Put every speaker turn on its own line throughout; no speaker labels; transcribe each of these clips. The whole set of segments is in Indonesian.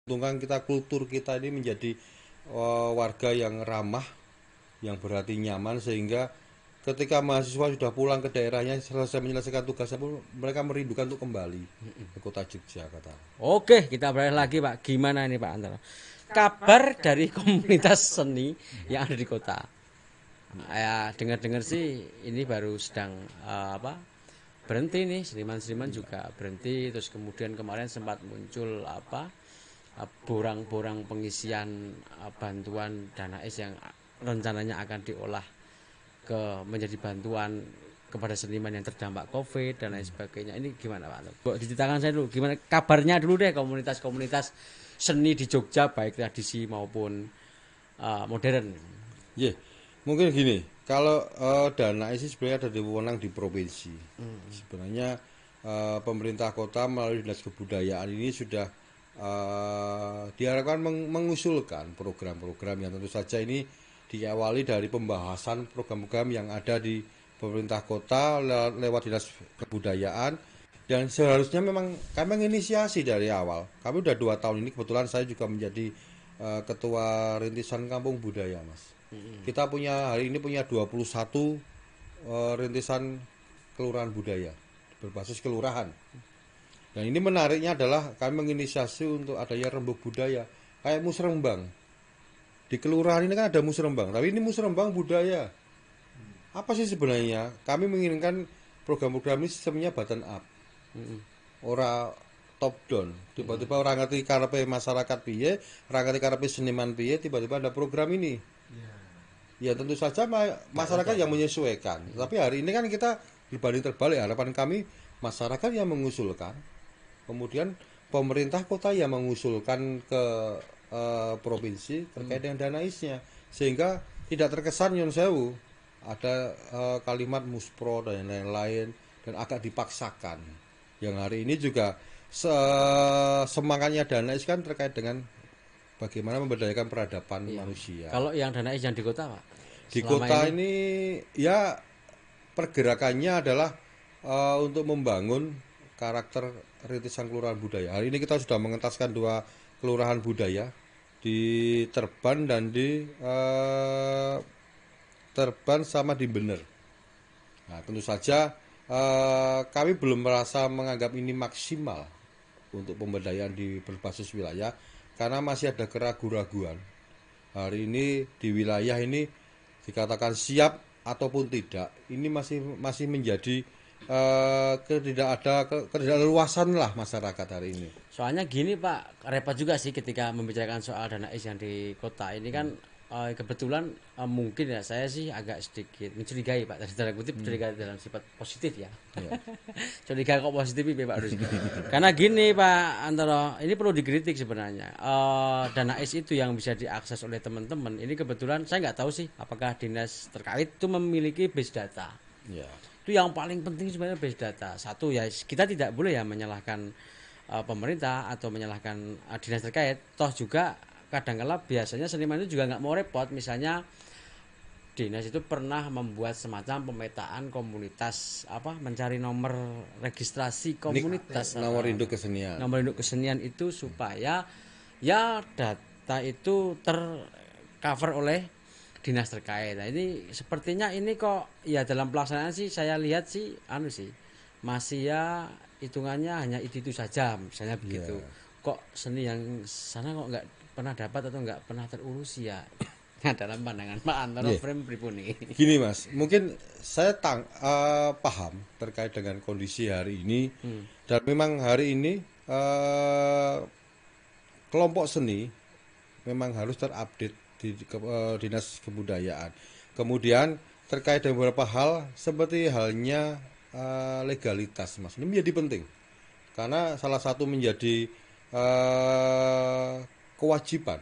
menguntungkan kita, kultur kita ini menjadi warga yang ramah, yang berhati nyaman, sehingga ketika mahasiswa sudah pulang ke daerahnya selesai menyelesaikan tugasnya pun mereka merindukan untuk kembali ke kota Yogyakarta.
Oke, kita balik lagi Pak. Gimana ini Pak Antara? Kabar dari komunitas seni yang ada di kota. Ya, dengar-dengar sih ini baru sedang berhenti nih, seniman-seniman juga berhenti. Terus kemudian kemarin sempat muncul borang-borang pengisian bantuan dana es yang rencananya akan diolah menjadi bantuan kepada seniman yang terdampak COVID dan lain sebagainya. Ini gimana Pak? Boleh diceritakan saya dulu, gimana kabarnya dulu deh komunitas-komunitas seni di Jogja, baik tradisi maupun modern.
Yeah. Mungkin gini, kalau dana isi sebenarnya ada di wewenang di provinsi. Sebenarnya pemerintah kota melalui dinas kebudayaan ini sudah diharapkan mengusulkan program-program yang tentu saja ini diawali dari pembahasan program-program yang ada di pemerintah kota lewat dinas kebudayaan, dan seharusnya memang kami menginisiasi dari awal. Kami udah 2 tahun ini, kebetulan saya juga menjadi ketua rintisan kampung budaya, Mas. Kita hari ini punya 21 rintisan kelurahan budaya berbasis kelurahan. Dan ini menariknya adalah kami menginisiasi untuk adanya rembuk budaya kayak musrembang. Di kelurahan ini kan ada musrembang, tapi ini musrembang budaya. Apa sih sebenarnya? Kami menginginkan program-program ini sistemnya bottom up. Ora top down. Tiba-tiba orang ngerti karepe masyarakat piye, orang ngerti karepe seniman piye, tiba-tiba ada program ini. Ya tentu saja masyarakat yang menyesuaikan. Tapi hari ini kan kita berbanding terbalik, harapan kami masyarakat yang mengusulkan, kemudian pemerintah kota yang mengusulkan ke provinsi terkait dengan dana isnya, sehingga tidak terkesan Yon Sewu ada kalimat muspro dan lain-lain dan agak dipaksakan. Yang hari ini juga semangatnya dana is kan terkait dengan bagaimana memberdayakan peradaban manusia.
Kalau yang dana is yang di kota Pak?
Di kota ini ya pergerakannya adalah untuk membangun karakter rintisan kelurahan budaya. Hari ini kita sudah mengentaskan 2 kelurahan budaya di Terban dan di Terban sama di Bener. Nah, tentu saja kami belum merasa menganggap ini maksimal untuk pemberdayaan di berbasis wilayah karena masih ada keraguan-raguan. Hari ini di wilayah ini dikatakan siap ataupun tidak, ini masih menjadi ketidakluasan lah masyarakat hari ini.
Soalnya gini Pak, repot juga sih ketika membicarakan soal dana is yang di kota ini kan kebetulan mungkin ya saya sih agak sedikit mencurigai Pak, dari tanda kutip mencurigai dalam sifat positif ya. Curiga kok positif ya Pak Rus. Karena gini Pak Antara, ini perlu dikritik sebenarnya. Dana is itu yang bisa diakses oleh teman-teman, ini kebetulan saya nggak tahu sih apakah dinas terkait itu memiliki base data.
Ya.
Itu yang paling penting sebenarnya base data. Satu ya, kita tidak boleh ya menyalahkan pemerintah atau menyalahkan dinas terkait. Toh juga kadang-kala biasanya seniman itu juga nggak mau repot. Misalnya dinas itu pernah membuat semacam pemetaan komunitas, mencari nomor registrasi komunitas,
nomor induk kesenian.
Nomor induk kesenian itu supaya ya data itu tercover oleh dinas terkait. Nah, ini sepertinya ini kok ya dalam pelaksanaan sih saya lihat sih masih ya hitungannya hanya itu saja misalnya begitu. Kok seni yang sana kok nggak pernah dapat atau nggak pernah terurusi ya. Dalam pandangan Pak Antara frame pripun nih.
Gini Mas, mungkin saya paham terkait dengan kondisi hari ini, dan memang hari ini kelompok seni memang harus terupdate di dinas kebudayaan. Kemudian terkait dengan beberapa hal seperti halnya legalitas, Mas, ini menjadi penting karena salah satu menjadi kewajiban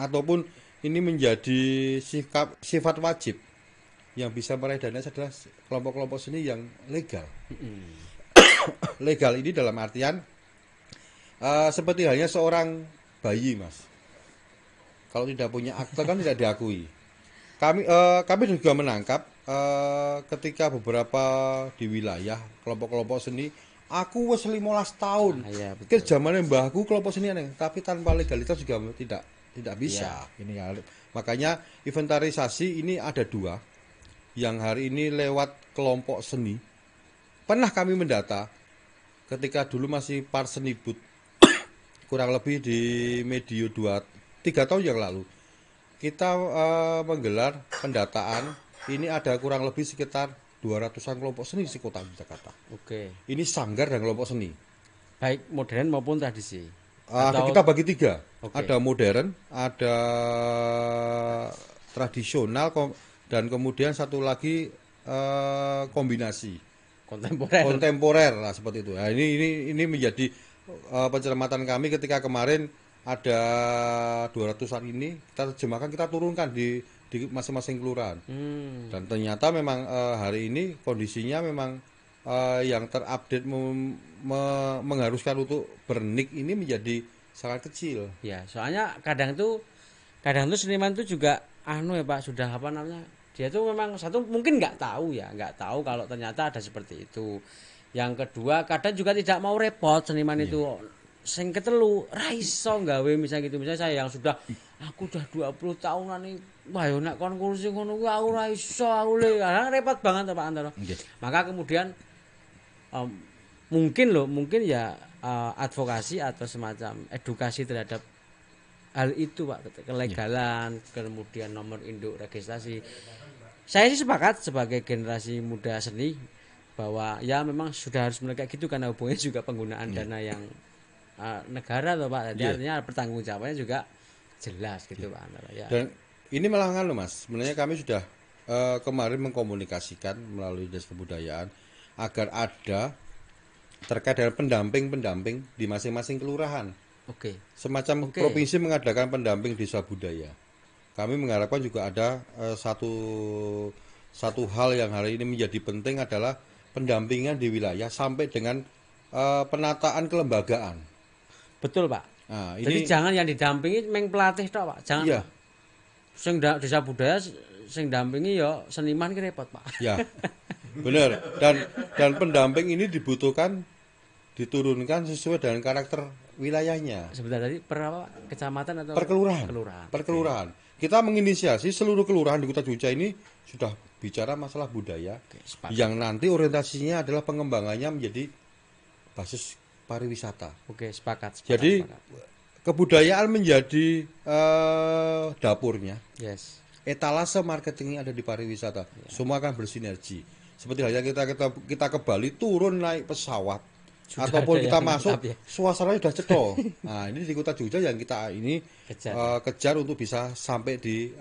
ataupun ini menjadi sifat wajib yang bisa meraih dana adalah kelompok-kelompok seni yang legal. Legal ini dalam artian seperti halnya seorang bayi, Mas. Kalau tidak punya akte kan tidak diakui. Kami juga menangkap ketika beberapa di wilayah kelompok-kelompok seni Aku wis 15 tahun.
Iya,
Ke
betul.
zamane mbahku kelompok seni aneh, tapi tanpa legalitas juga tidak bisa.
Iya.
Ini ya. Makanya inventarisasi ini ada dua. Yang hari ini lewat kelompok seni. Pernah kami mendata ketika dulu masih Parsenibut kurang lebih di medio 3 tahun yang lalu. Kita menggelar pendataan, ini ada kurang lebih sekitar 200-an kelompok seni di kota Jakarta.
Oke.
Ini sanggar dan kelompok seni.
Baik modern maupun tradisi.
Kita bagi 3.
Oke.
Ada modern, ada tradisional, dan kemudian satu lagi kombinasi
Kontemporer.
kontemporer lah seperti itu. Nah, ini menjadi pencermatan kami ketika kemarin ada 200-an ini kita terjemahkan, kita turunkan di masing-masing kelurahan. Dan ternyata memang hari ini kondisinya memang yang terupdate mengharuskan untuk bernik ini menjadi sangat kecil.
Ya, soalnya kadang tuh seniman tuh juga ya Pak, sudah apa namanya? Dia tuh memang satu mungkin nggak tahu kalau ternyata ada seperti itu. Yang kedua, kadang juga tidak mau repot seniman itu. Sing ketelu ra iso gawe misalnya gitu. Misalnya saya yang sudah aku udah 20 tahunan nih, wah yo nek kon kursi ngono kuwi aku ra iso aku le. Repot banget Pak Antara. Maka kemudian mungkin ya advokasi atau semacam edukasi terhadap hal itu Pak, kelegalan, kemudian nomor induk registrasi. Saya sih sepakat sebagai generasi muda seni bahwa ya memang sudah harus mulai kayak gitu karena hubungannya juga penggunaan dana yang negara loh Pak. Jadi artinya pertanggungjawabannya juga jelas gitu Pak Antara ya.
Dan ini malah loh Mas, sebenarnya kami sudah kemarin mengkomunikasikan melalui Dinas Kebudayaan agar ada terkait dengan pendamping di masing-masing kelurahan.
Oke.
Semacam provinsi mengadakan pendamping desa budaya. Kami mengharapkan juga ada satu hal yang hari ini menjadi penting adalah pendampingan di wilayah sampai dengan penataan kelembagaan.
Betul Pak.
Nah,
jadi jangan yang didampingi meng pelatih tok Pak. Jangan.
Iya.
Sing desa budaya sing dampingi ya seniman ki repot Pak.
Ya. Benar. Dan pendamping ini diturunkan sesuai dengan karakter wilayahnya.
Sebentar tadi kecamatan atau
Perkelurahan. Kita menginisiasi seluruh kelurahan di Kota Jogja ini sudah bicara masalah budaya. Yang nanti orientasinya adalah pengembangannya menjadi basis pariwisata.
Sepakat.
Jadi kebudayaan menjadi dapurnya.
Yes.
Etalase marketingnya ada di pariwisata. Semua akan bersinergi. Seperti halnya kita ke Bali turun naik pesawat. Ataupun kita masuk suasananya sudah cetol. Nah, ini di Kota Jogja yang kita ini kejar untuk bisa sampai di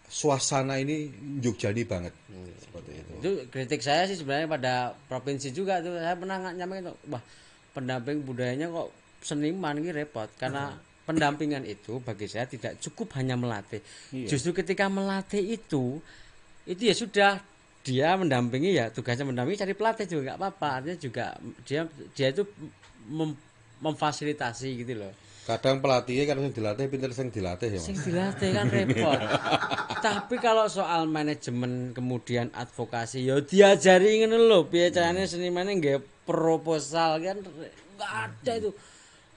suasana ini Jogjani banget. Seperti itu.
Itu kritik saya sih sebenarnya pada provinsi juga tuh. Saya pernah nyamain wah, pendamping budayanya kok seniman ini repot karena pendampingan itu bagi saya tidak cukup hanya melatih. Justru ketika melatih itu ya sudah dia mendampingi ya tugasnya mendampingi cari pelatih juga nggak apa-apa, artinya juga dia itu memfasilitasi gitu loh.
Kadang pelatihnya kan yang dilatih pinter sing dilatih ya Mas.
Sing dilatih kan repot. Tapi kalau soal manajemen kemudian advokasi ya diajari ngono lho piye carane senimane nggih proposal kan nggak ada itu.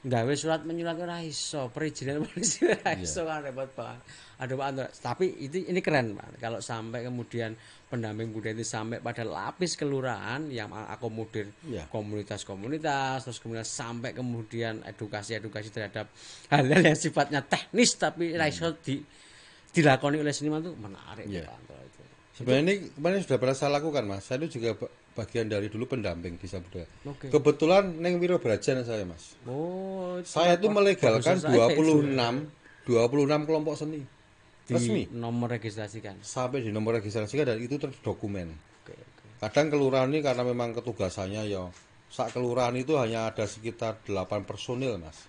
Gawe surat menyurat ora iso, perizinan polisi ora iso kan repot banget. Aduh Pak, tapi ini keren Pak. Kalau sampai kemudian pendamping budaya itu sampai pada lapis kelurahan yang akomodir komunitas-komunitas, terus kemudian sampai kemudian edukasi terhadap hal-hal yang sifatnya teknis tapi iso dilakoni oleh seniman itu menarik Pak.
Sebenarnya ini kemarin sudah pernah saya lakukan Mas. Saya itu juga bagian dari dulu pendamping desa budaya. Kebetulan neng Wiro Brajan saya Mas. Saya itu melegalkan 26 kelompok seni resmi.
Nomor registrasikan.
Sampai di nomor registrasikan dan itu terdokumen. Kadang kelurahan ini karena memang ketugasannya ya sak kelurahan itu hanya ada sekitar 8 personil Mas.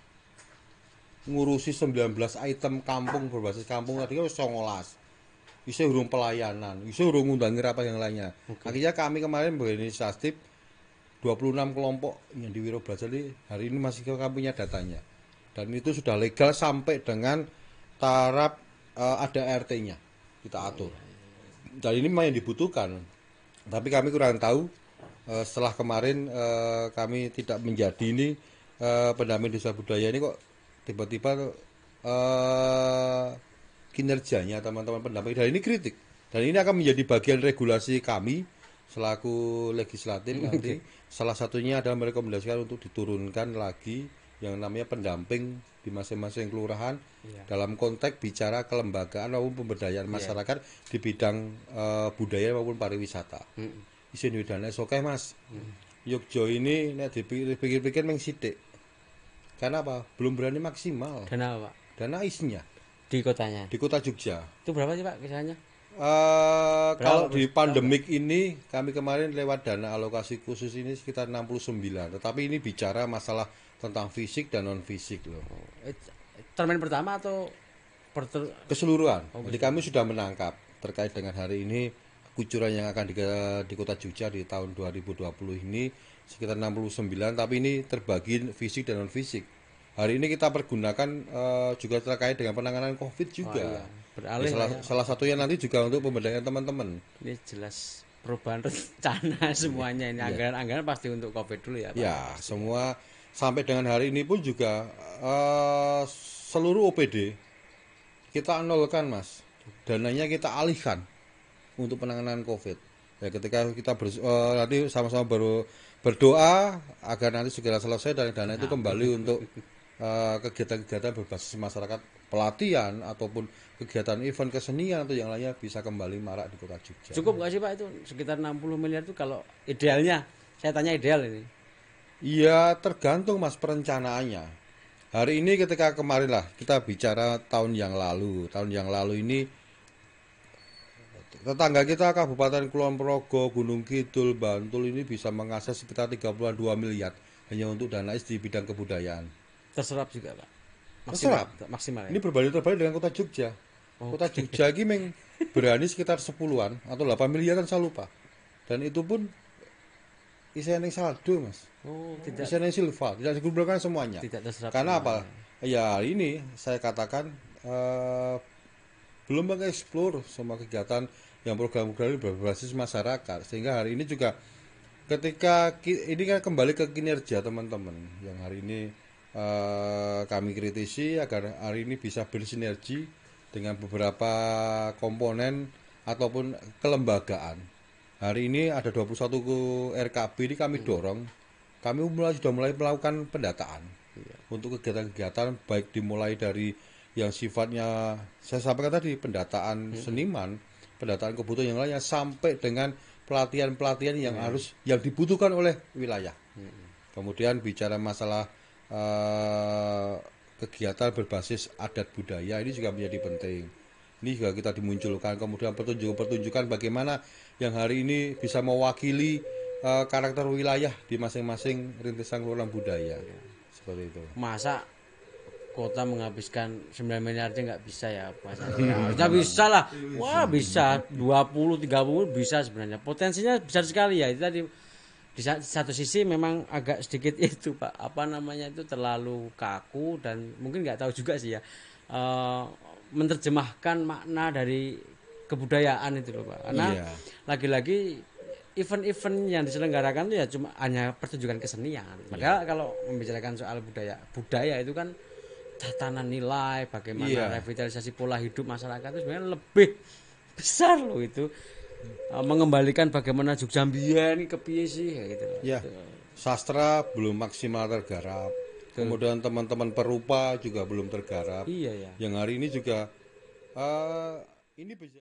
Ngurusi 19 item kampung berbasis kampung tadi kan 19. Bisa urung pelayanan, bisa urung ngundangi apa yang lainnya. Akhirnya kami kemarin berinisiatif 26 kelompok yang di Wiro Brajan hari ini masih kami punya datanya. Dan itu sudah legal sampai dengan taraf ada RT-nya kita atur. Dan ini memang yang dibutuhkan. Tapi kami kurang tahu setelah kemarin kami tidak menjadi ini pendamping desa budaya ini kok tiba-tiba kinerjanya teman-teman pendamping dan ini kritik dan ini akan menjadi bagian regulasi kami selaku legislatif nanti salah satunya adalah merekomendasikan untuk diturunkan lagi yang namanya pendamping di masing-masing kelurahan dalam konteks bicara kelembagaan maupun pemberdayaan masyarakat di bidang budaya maupun pariwisata. Isin widane oke Mas. Yogyo ini nek dipikir-pikir meng sithik. Karena apa? Belum berani maksimal.
Dana apa, Pak?
Dana isnya
Di kotanya.
di kota Jogja.
Itu berapa sih, Pak, kisarannya?
Kalau di pandemik ini kami kemarin lewat dana alokasi khusus ini sekitar 69. Tetapi ini bicara masalah tentang fisik dan non fisik loh.
Termen pertama atau
Keseluruhan. Jadi kami sudah menangkap terkait dengan hari ini kucuran yang akan di kota Jogja di tahun 2020 ini sekitar 69 tapi ini terbagi fisik dan non fisik. Hari ini kita pergunakan juga terkait dengan penanganan COVID juga.
beralih
Salah satunya nanti juga untuk pemberdayaan teman-teman.
ini jelas perubahan rencana semuanya ini anggaran pasti untuk COVID dulu ya, Pak.
Ya, semua sampai dengan hari ini pun juga seluruh OPD kita nolkan Mas. Dananya kita alihkan untuk penanganan COVID. Ya, ketika kita nanti sama-sama berdoa agar nanti segera selesai dan dana itu kembali untuk kegiatan-kegiatan berbasis masyarakat, pelatihan ataupun kegiatan event kesenian atau yang lainnya bisa kembali marak di kota Jogja.
Cukup nggak sih, Pak, itu sekitar 60 miliar itu kalau idealnya? Saya tanya ideal ini.
Iya, tergantung Mas perencanaannya. Hari ini ketika kemarin lah kita bicara tahun yang lalu. Tahun yang lalu ini tetangga kita Kabupaten Kulon Progo, Gunung Kidul, Bantul ini bisa mengakses sekitar 32 miliar hanya untuk dana di bidang kebudayaan.
Terserap juga, Pak.
Terserap.
Maksimal ya.
Ini berbanding terbalik dengan kota Jogja. Kota Jogja ini berani sekitar 10-an atau 8 miliaran saya lupa. Dan itu pun isian yang saldo Mas.
Tidak
Isian yang silva, tidak dikumpulkan semuanya.
tidak terserap.
Karena
semuanya.
apa? Ya ini saya katakan belum mengeksplor semua kegiatan yang program-program berbasis masyarakat. Sehingga hari ini juga ketika ini kan kembali ke kinerja teman-teman yang hari ini kami kritisi agar hari ini bisa bersinergi dengan beberapa komponen ataupun kelembagaan. Hari ini ada 21 RKB ini kami dorong. Kami sudah mulai melakukan pendataan untuk kegiatan-kegiatan baik dimulai dari yang sifatnya saya sampaikan tadi pendataan seniman, pendataan kebutuhan yang lainnya sampai dengan pelatihan-pelatihan yang harus yang dibutuhkan oleh wilayah. Kemudian bicara masalah kegiatan berbasis adat budaya ini juga menjadi penting. Ini juga kita dimunculkan, kemudian pertunjukan-pertunjukan bagaimana yang hari ini bisa mewakili karakter wilayah di masing-masing rintisan kelurahan budaya. Seperti itu.
Masa kota menghabiskan 9 miliar aja nggak bisa ya, Mas? Harusnya bisa lah. Wah, bisa 20 30 bisa sebenarnya. Potensinya besar sekali ya. Itu tadi di satu sisi memang agak sedikit itu, Pak, apa namanya itu terlalu kaku dan mungkin nggak tahu juga sih ya menerjemahkan makna dari kebudayaan itu loh, Pak, karena lagi-lagi event-event yang diselenggarakan itu ya cuma hanya pertunjukan kesenian. Padahal kalau membicarakan soal budaya itu kan tatanan nilai, bagaimana revitalisasi pola hidup masyarakat itu sebenarnya lebih besar loh itu. Mengembalikan bagaimana Jogja mbiyen ke piye sih kayak gitu.
Ya. Sastra belum maksimal tergarap. Kemudian teman-teman perupa juga belum tergarap.
Iya ya.
Yang hari ini juga ini bisa